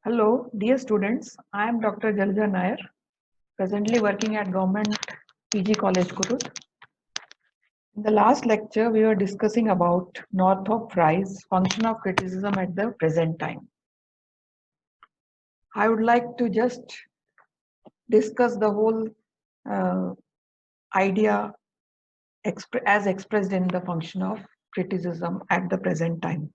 Hello, dear students. I am Dr. Jalja Nair, presently working at Government PG College, Kurut. In the last lecture, we were discussing about Northrop Frye's function of criticism at the present time. I would like to just discuss the whole uh, idea as expressed in the function of criticism at the present time.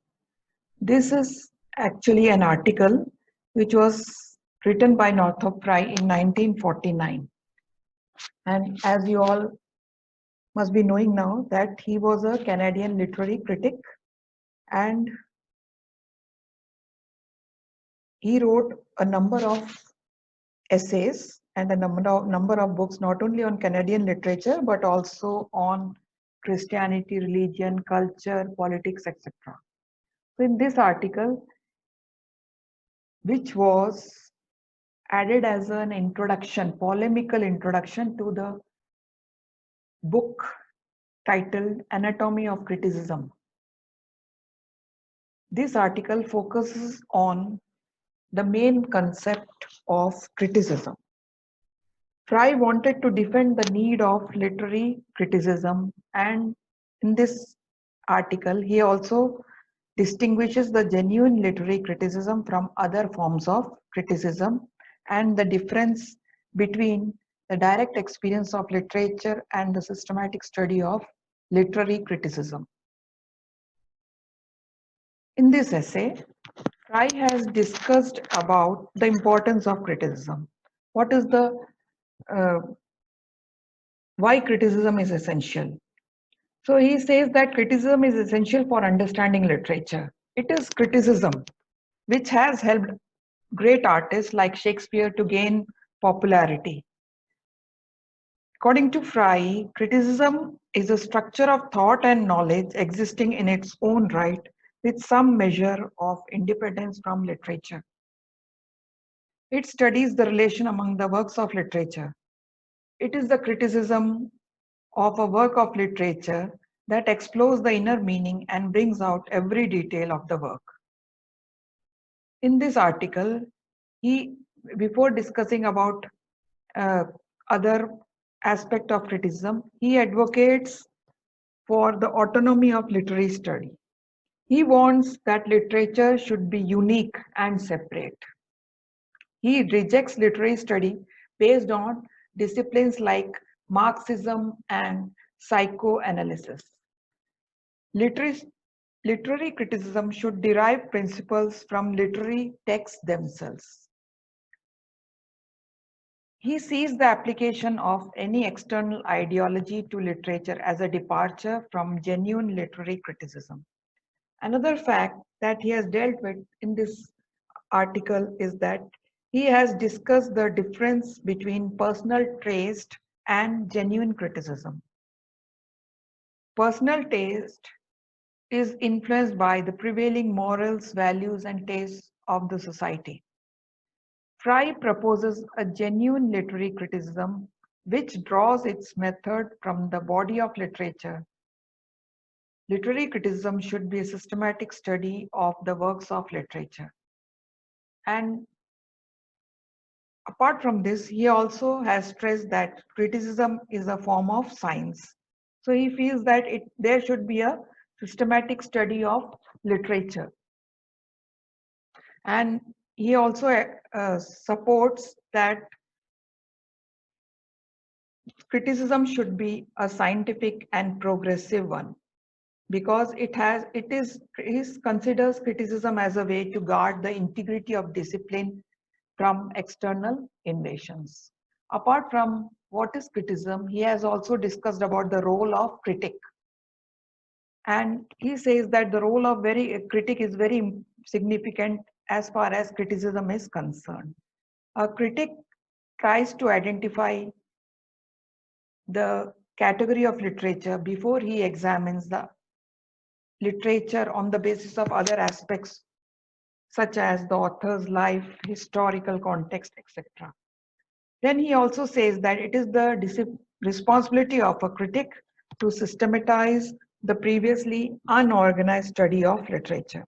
This is actually an article which was written by Northrop Frye in 1949. And as you all must be knowing now that he was a Canadian literary critic and he wrote a number of essays and a number of books not only on Canadian literature but also on Christianity, religion, culture, politics, etc. So in this article, which was added as an introduction, polemical introduction to the book titled Anatomy of Criticism. This article focuses on the main concept of criticism. Frye wanted to defend the need of literary criticism, and in this article, he also distinguishes the genuine literary criticism from other forms of criticism and the difference between the direct experience of literature and the systematic study of literary criticism. In this essay, Frye has discussed about the importance of criticism. What is the why criticism is essential? So he says that criticism is essential for understanding literature. It is criticism which has helped great artists like Shakespeare to gain popularity. According to Frye, criticism is a structure of thought and knowledge existing in its own right with some measure of independence from literature. It studies the relation among the works of literature. It is the criticism of a work of literature that explores the inner meaning and brings out every detail of the work. In this article, before discussing about other aspect of criticism, he advocates for the autonomy of literary study. He wants that literature should be unique and separate. He rejects literary study based on disciplines like Marxism and psychoanalysis. Literary criticism should derive principles from literary texts themselves. He sees the application of any external ideology to literature as a departure from genuine literary criticism. Another fact that he has dealt with in this article is that he has discussed the difference between personal taste and genuine criticism. Personal taste is influenced by the prevailing morals, values, and tastes of the society. Frye proposes a genuine literary criticism which draws its method from the body of literature. Literary criticism should be a systematic study of the works of literature. And apart from this, he also has stressed that criticism is a form of science. So he feels that there should be a systematic study of literature. And he also supports that criticism should be a scientific and progressive one because he considers criticism as a way to guard the integrity of discipline from external invasions. Apart from what is criticism, he has also discussed about the role of critic. And he says that the role of a critic is very significant as far as criticism is concerned. A critic tries to identify the category of literature before he examines the literature on the basis of other aspects such as the author's life, historical context, etc. Then he also says that it is the responsibility of a critic to systematize the previously unorganized study of literature.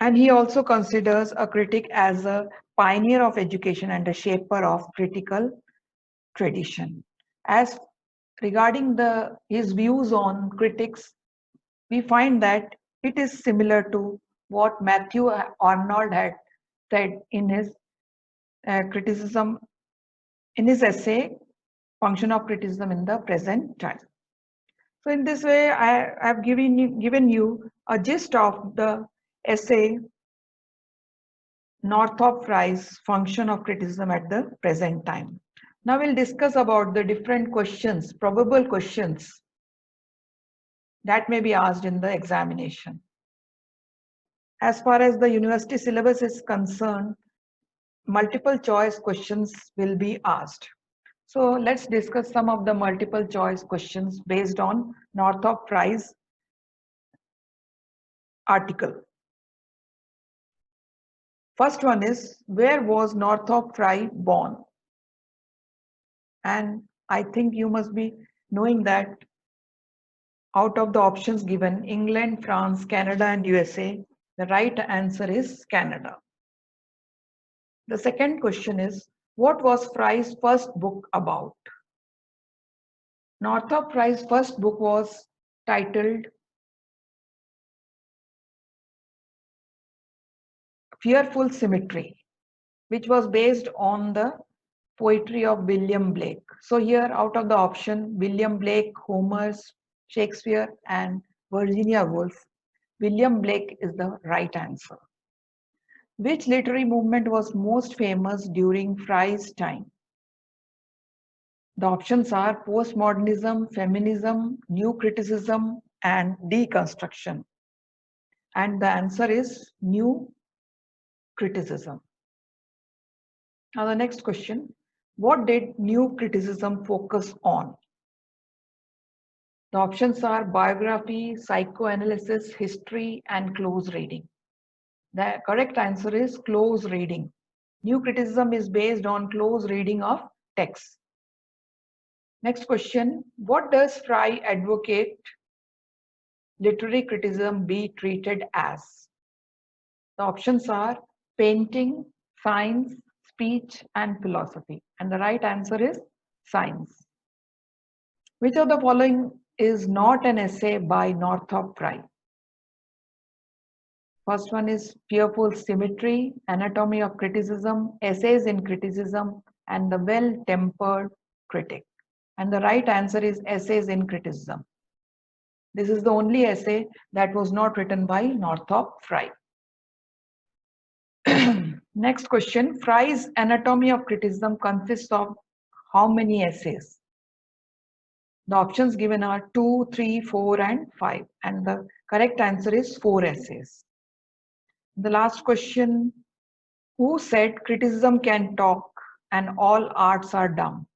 And he also considers a critic as a pioneer of education and a shaper of critical tradition. As regarding his views on critics, we find that it is similar to what Matthew Arnold had said in his criticism, in his essay, Function of Criticism in the Present Time. So in this way, I have given you a gist of the essay Northrop Frye's Function of Criticism at the Present Time. Now we'll discuss about the different questions, probable questions that may be asked in the examination. As far as the university syllabus is concerned, multiple choice questions will be asked. So let's discuss some of the multiple choice questions based on Northrop Frye's article. First one is, where was Northrop Frye born? And I think you must be knowing that out of the options given, England, France, Canada, and USA, the right answer is Canada. The second question is, what was Frye's first book about? Northrop Frye's first book was titled Fearful Symmetry, which was based on the poetry of William Blake. So here out of the option, William Blake, Homer, Shakespeare, and Virginia Woolf, William Blake is the right answer. Which literary movement was most famous during Frye's time? The options are postmodernism, feminism, new criticism, and deconstruction. And the answer is new criticism. Now the next question, what did new criticism focus on? The options are biography, psychoanalysis, history, and close reading. The correct answer is close reading. New criticism is based on close reading of texts. Next question, what does Frye advocate literary criticism be treated as? The options are painting, science, speech, and philosophy. And the right answer is science. Which of the following is not an essay by Northrop Frye? First one is Fearful Symmetry, Anatomy of Criticism, Essays in Criticism, and The Well-Tempered Critic. And the right answer is Essays in Criticism. This is the only essay that was not written by Northrop Frye. Next question, Frye's Anatomy of Criticism consists of how many essays? The options given are 2, 3, 4, and 5. And the correct answer is 4 essays. The last question, who said criticism can talk and all arts are dumb?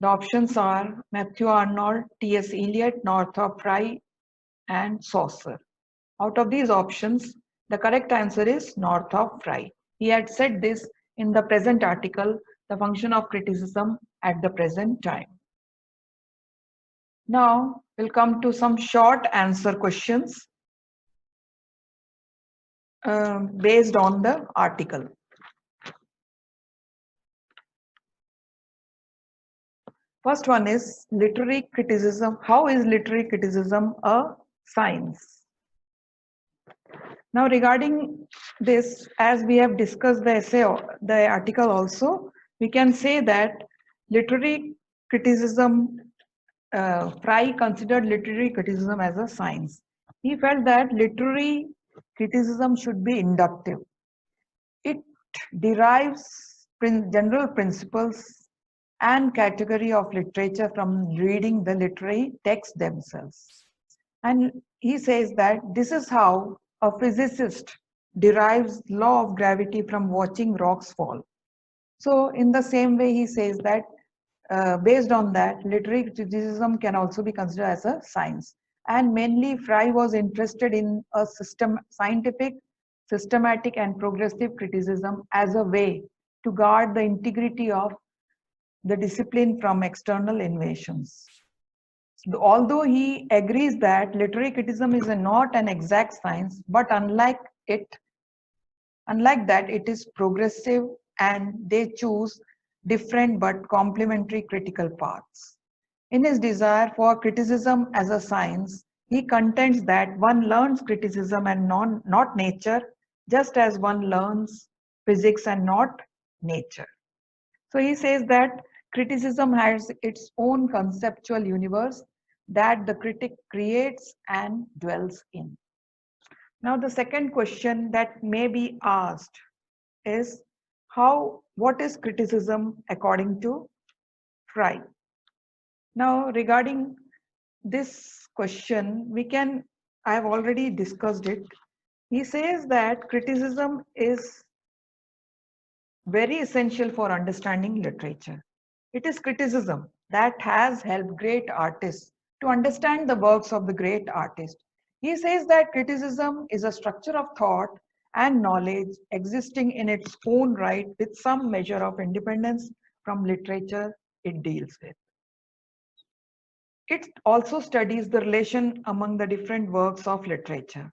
The options are Matthew Arnold, T.S. Eliot, Northrop Frye, and Saucer. Out of these options, the correct answer is Northrop Frye. He had said this in the present article, The Function of Criticism at the Present Time. Now, we'll come to some short answer questions based on the article. First one is literary criticism. How is literary criticism a science? Now regarding this, as we have discussed the essay, the article also, we can say that literary criticism, Frye considered literary criticism as a science. He felt that literary criticism should be inductive. It derives general principles and category of literature from reading the literary texts themselves. And he says that this is how a physicist derives law of gravity from watching rocks fall. So in the same way, he says that based on that, literary criticism can also be considered as a science. And mainly Frye was interested in a scientific, systematic, and progressive criticism as a way to guard the integrity of the discipline from external invasions. Although he agrees that literary criticism is not an exact science, but unlike that, it is progressive and they choose different but complementary critical paths. In his desire for criticism as a science, he contends that one learns criticism and not nature, just as one learns physics and not nature. So he says that criticism has its own conceptual universe that the critic creates and dwells in. Now, the second question that may be asked is what is criticism according to Frye? Now, regarding this question, I have already discussed it. He says that criticism is very essential for understanding literature. It is criticism that has helped great artists to understand the works of the great artist. He says that criticism is a structure of thought and knowledge existing in its own right with some measure of independence from literature it deals with. It also studies the relation among the different works of literature.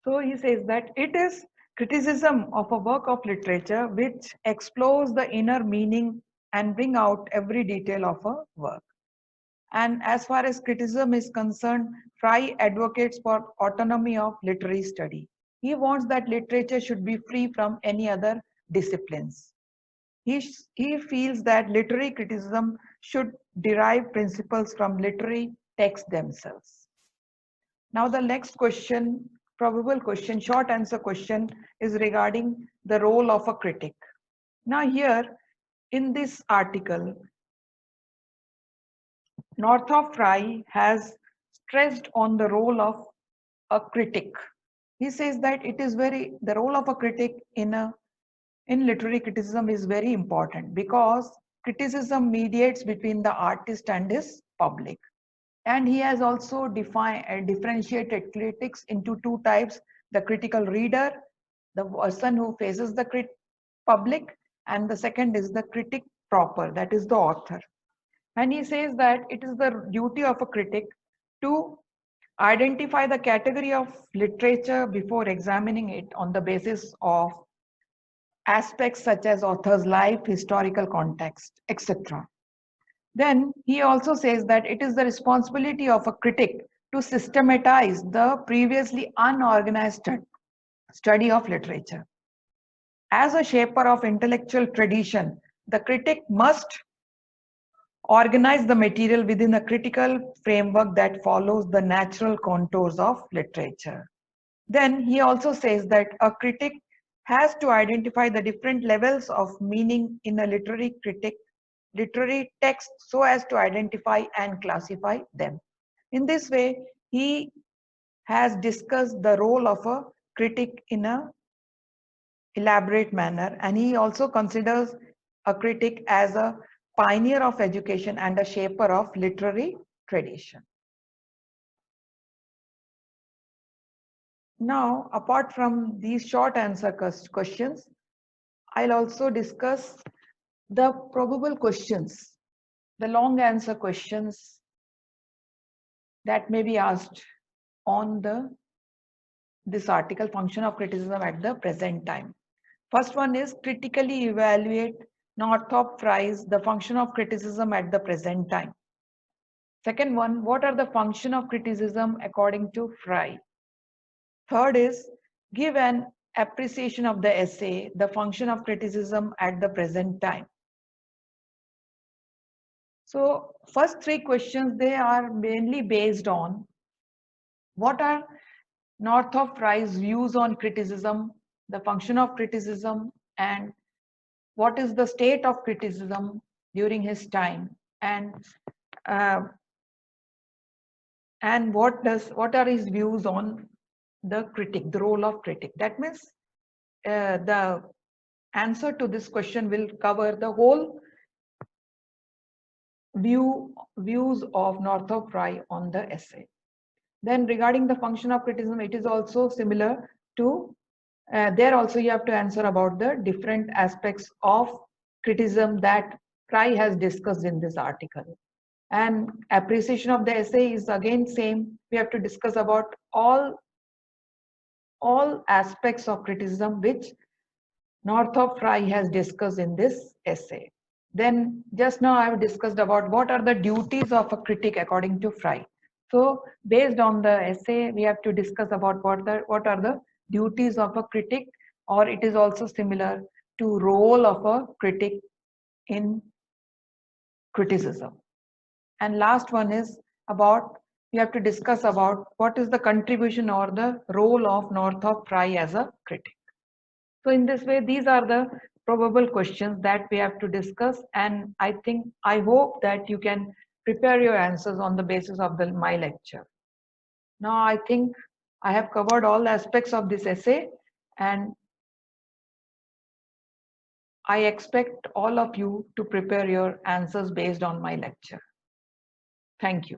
So he says that it is criticism of a work of literature which explores the inner meaning and bring out every detail of a work. And as far as criticism is concerned, Frye advocates for autonomy of literary study. He wants that literature should be free from any other disciplines. He feels that literary criticism should derive principles from literary texts themselves. Now the next question, probable question, short answer question is regarding the role of a critic. Now here in this article, Northrop Frye has stressed on the role of a critic. He says that the role of a critic in literary criticism is very important because criticism mediates between the artist and his public. And he has also differentiated critics into two types: the critical reader, the person who faces the public, and the second is the critic proper, that is the author. And he says that it is the duty of a critic to identify the category of literature before examining it on the basis of aspects such as author's life, historical context, etc. Then he also says that it is the responsibility of a critic to systematize the previously unorganized study of literature. As a shaper of intellectual tradition, the critic must organize the material within a critical framework that follows the natural contours of literature. Then he also says that a critic has to identify the different levels of meaning in a literary text so as to identify and classify them. In this way, he has discussed the role of a critic in a elaborate manner, and he also considers a critic as a pioneer of education and a shaper of literary tradition. Now, apart from these short answer questions, I'll also discuss the probable questions, the long answer questions that may be asked on this article, function of criticism at the present time. First one is critically evaluate Northrop Frye's The Function of Criticism at the Present Time. Second one, what are the function of criticism according to Frye? Third is give an appreciation of the essay, The Function of Criticism at the Present Time. So first three questions, they are mainly based on what are Northrop Frye's views on criticism, the function of criticism, and what is the state of criticism during his time, and what are his views on the critic, the role of critic. That means the answer to this question will cover the whole views of Northrop Frye on the essay. Then regarding the function of criticism, it is also similar to there also you have to answer about the different aspects of criticism that Frye has discussed in this article. And appreciation of the essay is again same. We have to discuss about all aspects of criticism which Northrop Frye has discussed in this essay. Then just now I have discussed about what are the duties of a critic according to Frye. So based on the essay, we have to discuss about what are the duties of a critic, or it is also similar to role of a critic in criticism. And last one is about, we have to discuss about what is the contribution or the role of Northrop Frye as a critic. So in this way, these are the probable questions that we have to discuss, and I hope that you can prepare your answers on the basis of my lecture. Now I think I have covered all aspects of this essay, and I expect all of you to prepare your answers based on my lecture. Thank you.